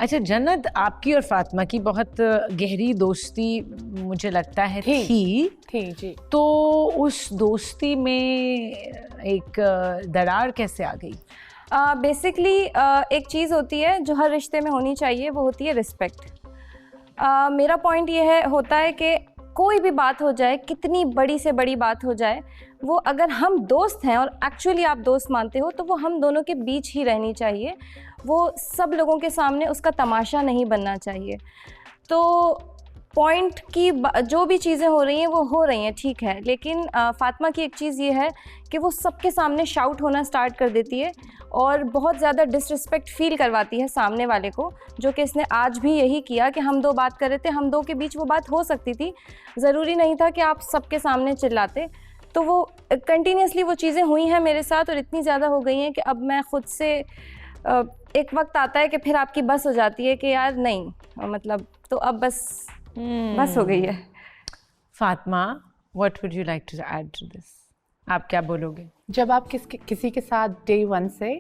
अच्छा जन्नत, आपकी और फातिमा की बहुत गहरी दोस्ती मुझे लगता है थी जी। तो उस दोस्ती में एक दरार कैसे आ गई? बेसिकली एक चीज़ होती है जो हर रिश्ते में होनी चाहिए, वो होती है रिस्पेक्ट। मेरा पॉइंट ये है होता है कि कोई भी बात हो जाए, कितनी बड़ी से बड़ी बात हो जाए, वो अगर हम दोस्त हैं और एक्चुअली आप दोस्त मानते हो तो वो हम दोनों के बीच ही रहनी चाहिए, वो सब लोगों के सामने उसका तमाशा नहीं बनना चाहिए। तो पॉइंट की जो भी चीज़ें हो रही हैं वो हो रही हैं, ठीक है, लेकिन फातिमा की एक चीज़ ये है कि वो सबके सामने शाउट होना स्टार्ट कर देती है और बहुत ज़्यादा डिसरिस्पेक्ट फील करवाती है सामने वाले को, जो कि इसने आज भी यही किया कि हम दो बात कर रहे थे, हम दो के बीच वो बात हो सकती थी, ज़रूरी नहीं था कि आप सबके सामने चिल्लाते। तो वो कंटिन्यूसली वो चीज़ें हुई हैं मेरे साथ और इतनी ज़्यादा हो गई हैं कि अब मैं ख़ुद से एक वक्त आता है कि फिर आपकी बस हो जाती है कि यार नहीं, मतलब तो अब बस हो गई है। Fatima, what would you like to add to this? आप क्या बोलोगे? जब आप किसी के साथ डे वन से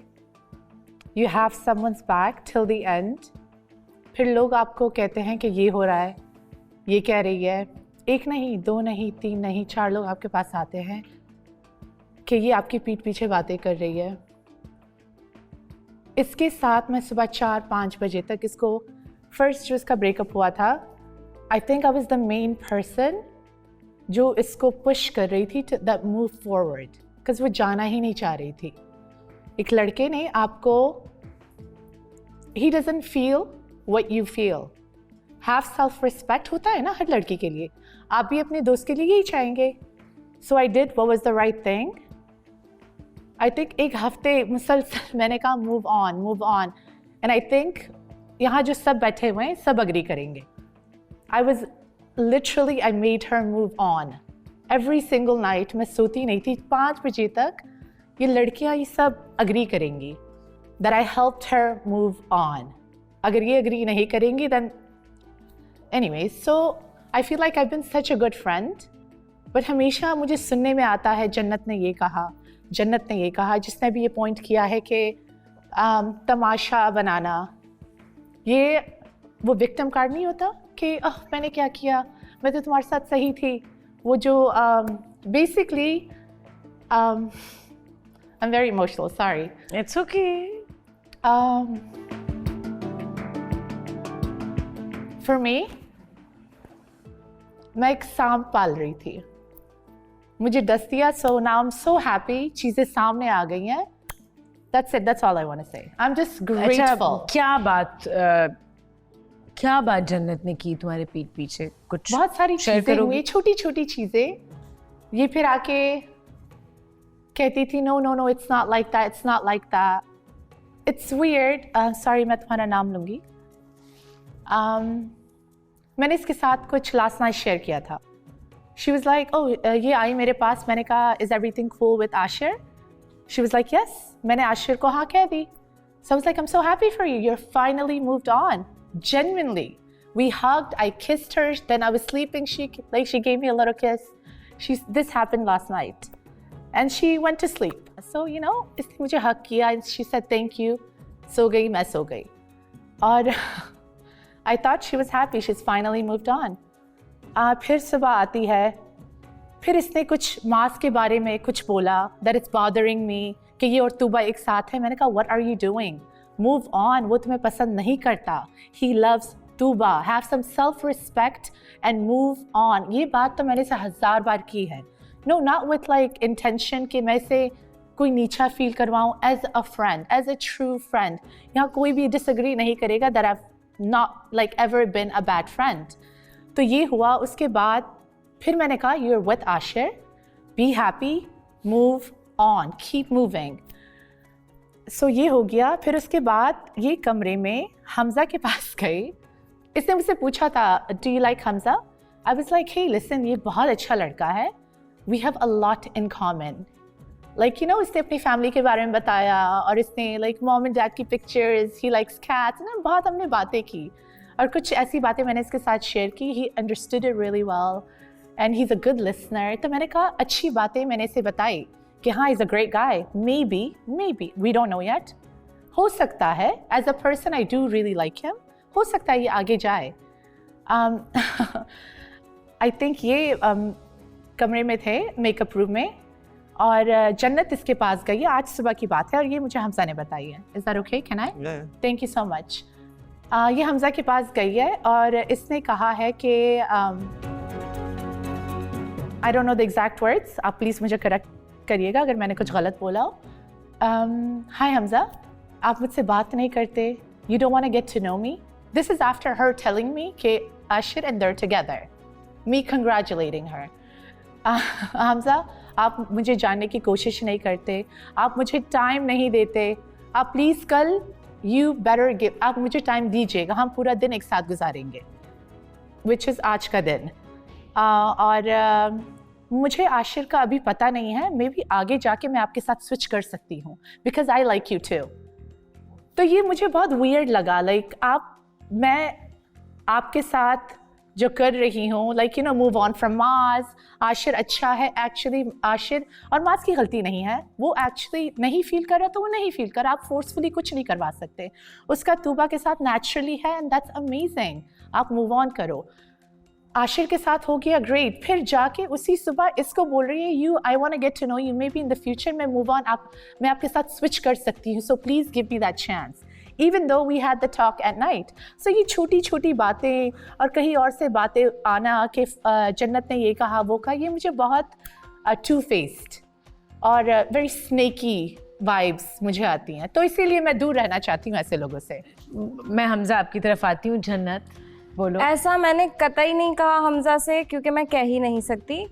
you have someone's back till the end, फिर लोग आपको कहते हैं कि ये हो रहा है, ये कह रही है, एक नहीं, दो नहीं, तीन नहीं, 4 लोग आपके पास आते हैं कि ये आपकी पीठ पीछे बातें कर रही है। इसके साथ मैं सुबह 4-5 बजे तक, इसको फर्स्ट जो इसका ब्रेकअप हुआ था, I think I was the main person जो इसको पुश कर रही थी to that move forward, because वो जाना ही नहीं चाह रही थी। एक लड़के ने आपको, he doesn't feel what you feel, have self respect होता है ना हर लड़की के लिए, आप भी अपने दोस्त के लिए यही चाहेंगे। So I did what was the right thing. I think एक हफ्ते मुसलसल मैंने कहा move on, and I think यहाँ जो सब बैठे हुए हैं सब अग्री करेंगे। I was literally, I made her move on. Every single night, मैं सोती नहीं थी 5 बजे तक, ये लड़कियाँ ये सब अग्री करेंगी that I helped her move on. अगर ये अग्री नहीं करेंगी then anyway, so I feel like I've been such a good friend, but हमेशा मुझे सुनने में आता है जन्नत ने ये कहा, जन्नत ने ये कहा, जिसने भी ये पॉइंट किया है कि तमाशा बनाना, ये वो विक्टिम कार्ड नहीं होता कि मैंने क्या किया, मैं तो तुम्हारे साथ सही थी, वो जो basically I am very emotional, sorry. It's okay. For me, मैं एक सांप पाल रही थी, मुझे डस दिया, so now I am so happy, चीज़ें सामने आ गई हैं। That's it, that's all I want to say. I'm just grateful. अच्छा, क्या बात जन्नत ने की तुम्हारे पीठ पीछे? कुछ बहुत सारी चीजें हुई, छोटी छोटी चीजें। ये फिर आके कहती थी no it's not like that, it's not like that, it's weird. Sorry, मैं तुम्हारा नाम लूंगी। मैंने इसके साथ कुछ लास्ट नाइट शेयर किया था। शी वाज लाइक, ये आई मेरे पास, मैंने कहा is everything cool with Ashir? She was like yes, मैंने आशिर को हाँ कह दी। So I was like I am so happy for you, you are finally moved on. Genuinely, we hugged, I kissed her, then I was sleeping, she gave me a little kiss. This happened last night and she went to sleep, so you know, इसने मुझे hug किया and she said thank you, सो गई, मैं सो गई, और I thought she was happy, she's finally moved on. फिर सुबह आती है, फिर इसने कुछ मास के बारे में कुछ बोला that it's bothering me कि ये और तूबा एक साथ है। मैंने कहा what are you doing? Move on, वो तुम्हें पसंद नहीं करता, he loves Tuba, have some self respect and move on। ये बात तो मैंने से 1000 बार की है। No, not with like intention कि मैं से कोई नीचा feel करवाऊँ, as a friend, as a true friend। यहाँ कोई भी disagree नहीं करेगा that I've not like ever been a bad friend। तो ये हुआ, उसके बाद फिर मैंने कहा you're with Ashir, be happy, move on, keep moving। सो ये हो गया। फिर उसके बाद ये कमरे में हमज़ा के पास गए, इसने मुझसे पूछा था do you like Hamza? I was like hey listen, ये बहुत अच्छा लड़का है, we have a lot in common, like you know. इसने अपनी फैमिली के बारे में बताया और इसने लाइक मॉम एंड डैड की पिक्चर्स, ही लाइक्स कैट्स ना, बहुत हमने बातें की और कुछ ऐसी बातें मैंने इसके साथ शेयर की। He understood it really well and he is a good listener. तो मैंने कहा अच्छी बातें मैंने इसे बताई कि हाँ is a great guy, maybe we don't know yet, हो सकता है as a person I do really like him, हो सकता है ये आगे जाए। आई थिंक ये कमरे में थे, मेकअप रूम में, और जन्नत इसके पास गई है। आज सुबह की बात है और ये मुझे हमजा ने बताई है। Is that okay? Can I? Thank you so much. ये हमजा के पास गई है और इसने कहा है कि I don't know the exact words, आप प्लीज़ मुझे करेक्ट करिएगा अगर मैंने कुछ गलत बोला हो। हाय हमजा, आप मुझसे बात नहीं करते, you don't want to get to know me. This is after her telling me कि Ashir and they're together, me congratulating her. Hamza, आप मुझे जानने की कोशिश नहीं करते, आप मुझे टाइम नहीं देते, आप प्लीज़ कल यू बेटर गिव, आप मुझे टाइम दीजिएगा, हम पूरा दिन एक साथ गुजारेंगे, विच इज़ आज का दिन। और मुझे आशिर का अभी पता नहीं है, मे बी आगे जाके मैं आपके साथ स्विच कर सकती हूँ, because I like you too. तो ये मुझे बहुत वियर्ड लगा, लाइक मैं आपके साथ जो कर रही हूँ, like you no, move on from माज। आशिर अच्छा है, एक्चुअली आशिर और माज की गलती नहीं है, वो एक्चुअली नहीं फील कर रहा तो वो नहीं फील कर रहा, आप फोर्सफुली कुछ नहीं करवा सकते, उसका तूबा के साथ नेचुरली है एंड दैट्स अमेजिंग। आप मूव ऑन करो। आशिर के साथ हो गया, ग्रेट। फिर जाके उसी सुबह इसको बोल रही है, you I want to get to know you, maybe in the future में मूव ऑन, मैं आपके साथ स्विच कर सकती हूँ, so please give me that chance, even though we had the talk at night. So ये छोटी छोटी बातें और कहीं और से बातें आना कि जन्नत ने ये कहा वो कहा, ये मुझे बहुत two-faced और very snaky vibes मुझे आती हैं, तो इसीलिए मैं दूर रहना चाहती हूँ ऐसे लोगों से। मैं हमजा आपकी तरफ आती हूँ। जन्नत बोलो। ऐसा मैंने कतई नहीं कहा हमजा से, क्योंकि मैं कह ही नहीं सकती।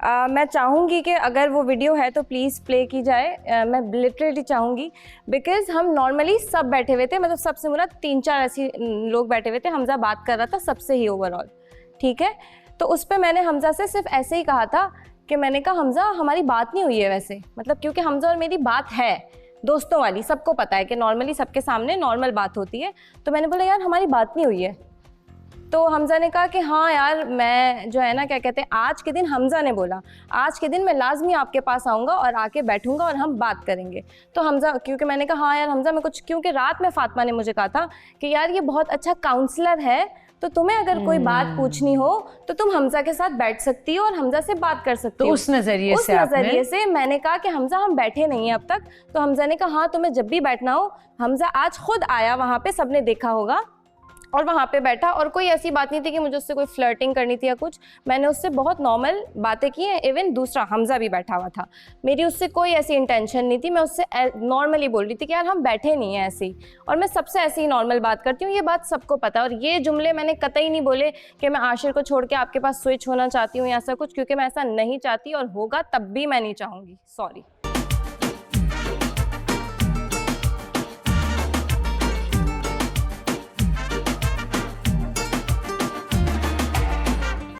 मैं चाहूँगी कि अगर वो वीडियो है तो प्लीज़ प्ले की जाए, मैं लिटरली चाहूँगी, बिकॉज़ हम नॉर्मली सब बैठे हुए थे, मतलब सबसे मुरा 3-4 ऐसे लोग बैठे हुए थे, हमजा बात कर रहा था सबसे ही ओवरऑल, ठीक है। तो उस पर मैंने हमजा से सिर्फ ऐसे ही कहा था कि मैंने कहा हमजा हमारी बात नहीं हुई है वैसे, मतलब क्योंकि हमजा और मेरी बात है दोस्तों वाली, सबको पता है कि नॉर्मली सबके सामने नॉर्मल बात होती है। तो मैंने बोला यार हमारी बात नहीं हुई है, तो हमजा ने कहा कि हाँ यार मैं जो है ना, क्या कहते हैं, आज के दिन हमजा ने बोला आज के दिन मैं लाजमी आपके पास आऊँगा और आके बैठूंगा और हम बात करेंगे। तो हमजा, क्योंकि मैंने कहा हाँ यार हमजा मैं कुछ, क्योंकि रात में फातिमा ने मुझे कहा था कि यार ये बहुत अच्छा काउंसलर है, तो तुम्हें अगर कोई बात पूछनी हो तो तुम हमजा के साथ बैठ सकती हो और हमजा से बात कर सकती हो। तो उस नज़रिए से मैंने कहा कि हमजा हम बैठे नहीं हैं अब तक। तो हमजा ने कहा हाँ तुम्हें जब भी बैठना हो। हमजा आज खुद आया वहाँ पे, सबने देखा होगा, और वहाँ पे बैठा, और कोई ऐसी बात नहीं थी कि मुझे उससे कोई फ्लर्टिंग करनी थी या कुछ, मैंने उससे बहुत नॉर्मल बातें की हैं। इवन दूसरा हमजा भी बैठा हुआ था, मेरी उससे कोई ऐसी इंटेंशन नहीं थी, मैं उससे नॉर्मली बोल रही थी कि यार हम बैठे नहीं हैं ऐसे ही, और मैं सबसे ऐसे ही नॉर्मल बात करती हूँ, ये बात सबको पता है। और ये जुमले मैंने कतई नहीं बोले कि मैं आशिर को छोड़ के आपके पास स्विच होना चाहती हूँ या ऐसा कुछ, क्योंकि मैं ऐसा नहीं चाहती, और होगा तब भी मैं नहीं चाहूँगी। सॉरी।